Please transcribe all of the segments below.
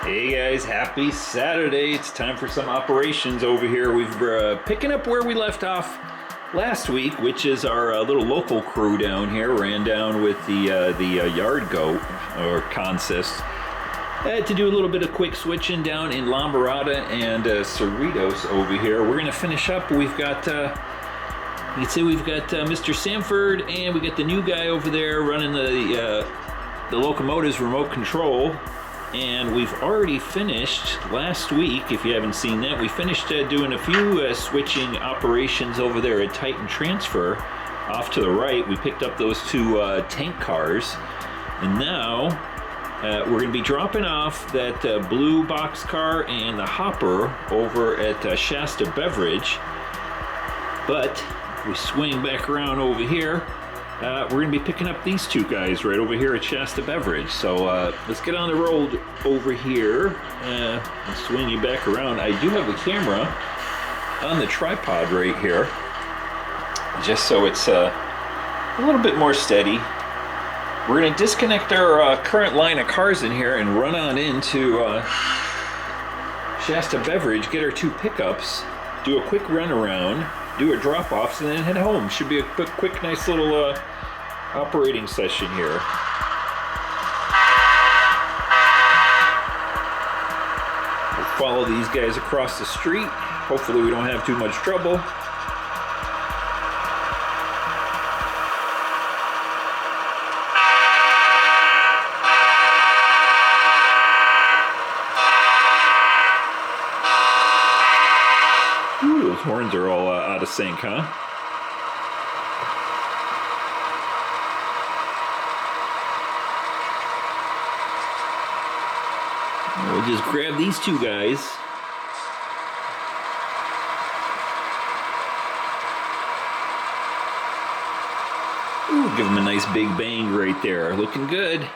Hey guys, happy Saturday. It's time for some operations over here. We're picking up where we left off last week, which is our little local crew down here. Ran down with the yard goat, or consist. Had to do a little bit of quick switching down in Lamberata and Cerritos over here. We're going to finish up. We've got, you can say we've got Mr. Sanford, and we got the new guy over there running the locomotive's remote control. And we've already finished last week, if you haven't seen that, we finished doing a few switching operations over there at Titan Transfer. Off to the right, we picked up those two tank cars. And now we're going to be dropping off that blue box car and the hopper over at Shasta Beverage. But if we swing back around over here, we're going to be picking up these two guys right over here at Shasta Beverage. So let's get on the road over here and swing you back around. I do have the camera on the tripod right here, just so it's a little bit more steady. We're going to disconnect our current line of cars in here and run on into Shasta Beverage, get our two pickups, do a quick run around, do a drop-offs, and then head home. Should be a quick nice little operating session here. We'll follow these guys across the street. Hopefully we don't have too much trouble. Ooh, those horns are all out of sync, huh? We'll just grab these two guys. Ooh, give them a nice big bang right there. Looking good.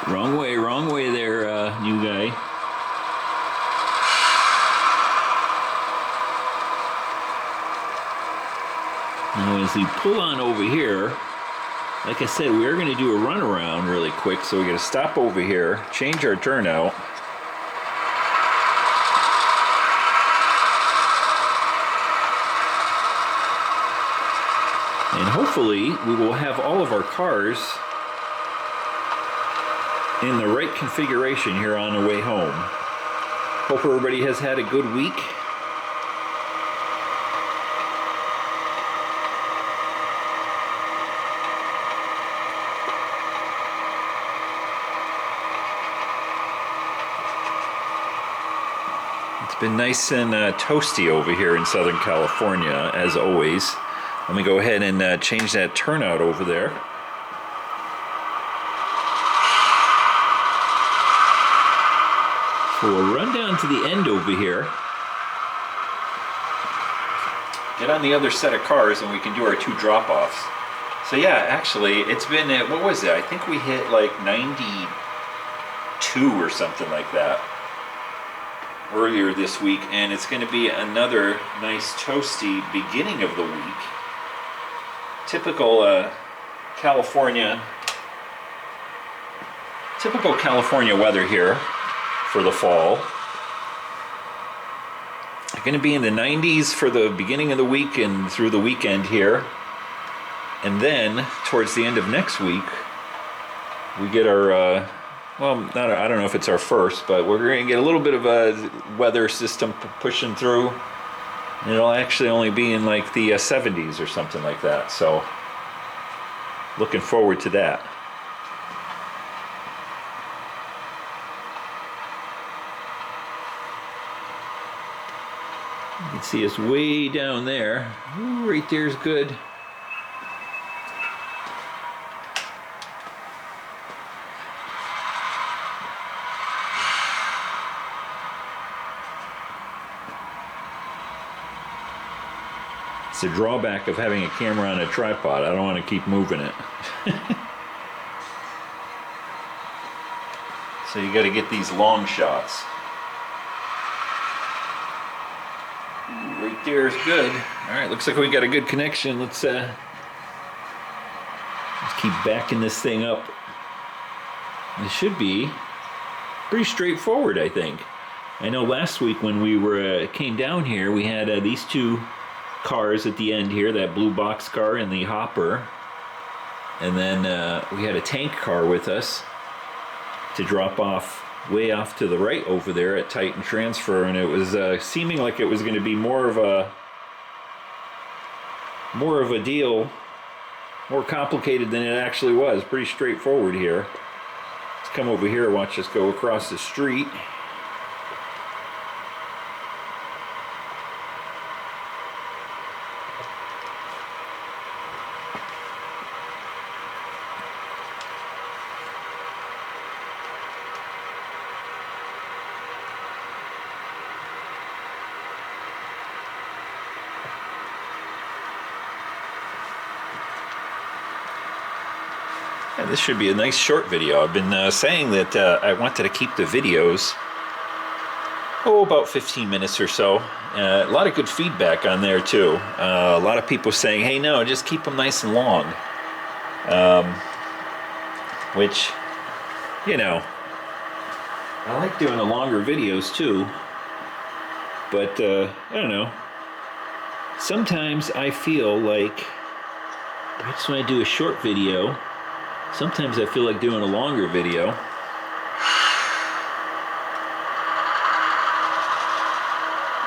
Wrong way there, new guy. Now as we pull on over here, like I said, we are going to do a runaround really quick, so we got to stop over here, change our turnout. And hopefully we will have all of our cars in the right configuration here on the way home. Hope everybody has had a good week. It's been nice and toasty over here in Southern California, as always. Let me go ahead and change that turnout over there. So we'll run down to the end over here, get on the other set of cars, and we can do our two drop-offs. So yeah, actually, it's been, what was it? I think we hit like 92 or something like that earlier this week, and it's going to be another nice toasty beginning of the week. Typical California weather here for the fall. Going to be in the 90s for the beginning of the week and through the weekend here. And then towards the end of next week, we get our well, I don't know if it's our first, but we're going to get a little bit of a weather system pushing through. And it'll actually only be in like the 70s or something like that. So looking forward to that. You can see us way down there. Ooh, right there's good. It's the drawback of having a camera on a tripod. I don't want to keep moving it. So you got to get these long shots. Right there is good. All right, looks like we got a good connection. Let's Just keep backing this thing up. It should be pretty straightforward, I think. I know last week when we came down here, we had these two cars at the end here, that blue box car and the hopper. And then we had a tank car with us to drop off way off to the right over there at Titan Transfer, and it was seeming like it was going to be more of a deal, more complicated than it actually was. Pretty straightforward here. Let's come over here and watch us go across the street. This should be a nice short video. I've been saying that I wanted to keep the videos, about 15 minutes or so. A lot of good feedback on there too. A lot of people saying, hey, no, just keep them nice and long. Which, you know, I like doing the longer videos too. But, I don't know. Sometimes I feel like, just when I do a short video, sometimes I feel like doing a longer video.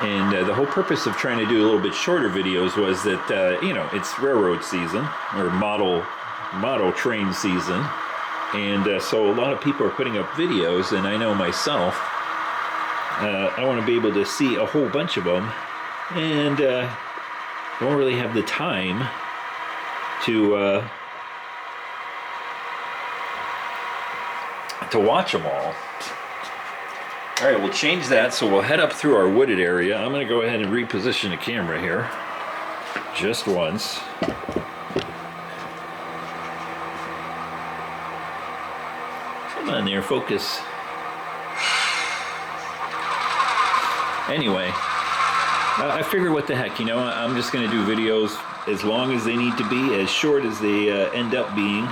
And the whole purpose of trying to do a little bit shorter videos was that, you know, it's railroad season, or model train season. And so a lot of people are putting up videos, and I know myself, I want to be able to see a whole bunch of them, and don't really have the time to watch them all. All right, we'll change that, so we'll head up through our wooded area. I'm going to go ahead and reposition the camera here just once. Come on there, focus. Anyway, I figure what the heck, you know, I'm just going to do videos as long as they need to be, as short as they end up being.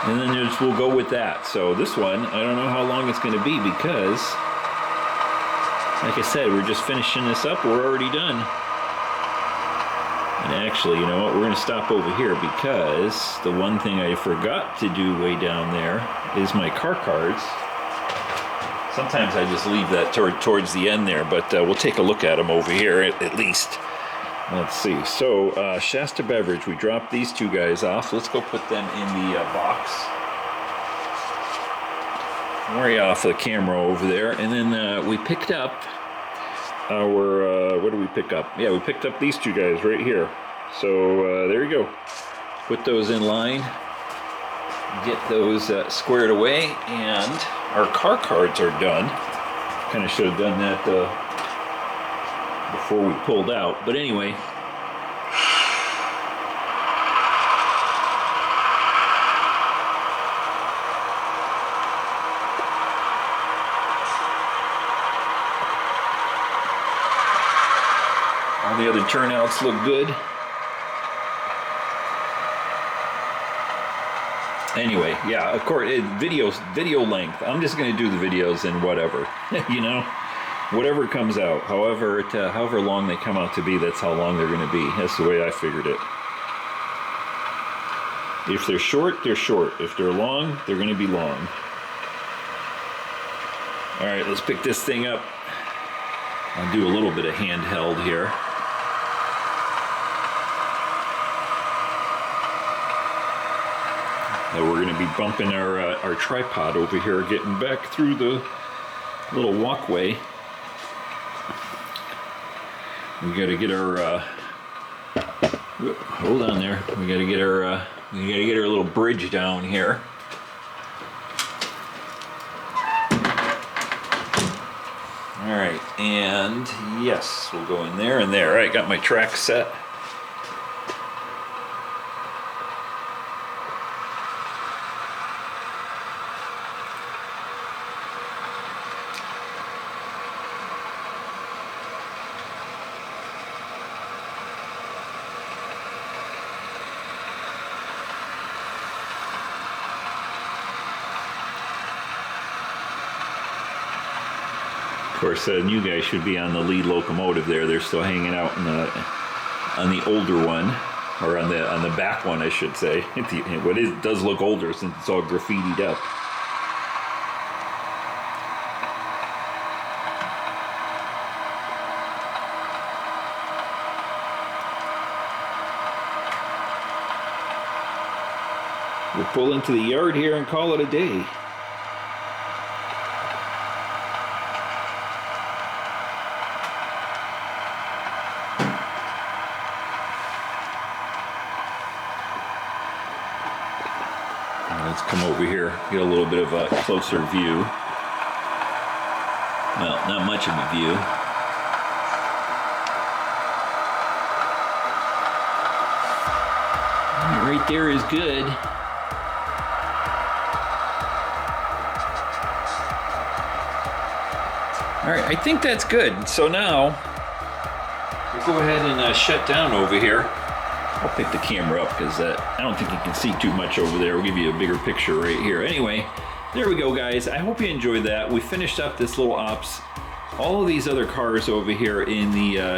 And then we'll go with that. So this one, I don't know how long it's going to be because, like I said, we're just finishing this up. We're already done. And actually, you know what? We're going to stop over here because the one thing I forgot to do way down there is my car cards. Sometimes I just leave that towards the end there, but we'll take a look at them over here at least. Let's see. So Shasta Beverage, we dropped these two guys off. Let's go put them in the box. Way off the camera over there. And then we picked up our, what did we pick up? Yeah, we picked up these two guys right here. So there you go. Put those in line. Get those squared away. And our car cards are done. Kind of should have done that before we pulled out, but anyway. All the other turnouts look good. Anyway, yeah, of course, video length. I'm just going to do the videos and whatever, you know. Whatever comes out, however long they come out to be, that's how long they're going to be. That's the way I figured it. If they're short, they're short. If they're long, they're going to be long. All right, let's pick this thing up. I'll do a little bit of handheld here. Now we're going to be bumping our tripod over here, getting back through the little walkway. We got to get our hold on there. We got to get our little bridge down here. All right, and yes, we'll go in there and there. All right, got my track set. course, new guys should be on the lead locomotive there. They're still hanging out on the older one, or on the back one, I should say. It does look older since it's all graffitied up. We'll pull into the yard here and call it a day. Let's come over here, get a little bit of a closer view. Well, not much of a view. Right there is good. All right, I think that's good. So now, we'll go ahead and shut down over here. I'll pick the camera up because I don't think you can see too much over there. We'll give you a bigger picture right here. Anyway, there we go, guys. I hope you enjoyed that. We finished up this little ops. All of these other cars over here in the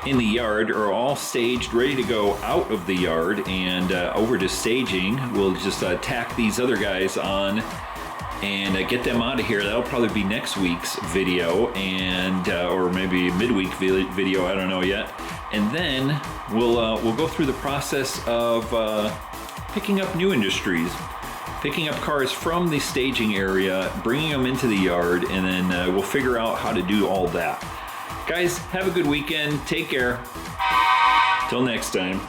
yard are all staged, ready to go out of the yard and over to staging. We'll just tack these other guys on and get them out of here. That'll probably be next week's video, and or maybe midweek video, I don't know yet. And then we'll go through the process of picking up new industries, picking up cars from the staging area, bringing them into the yard, and then we'll figure out how to do all that. Guys, have a good weekend. Take care. Till next time.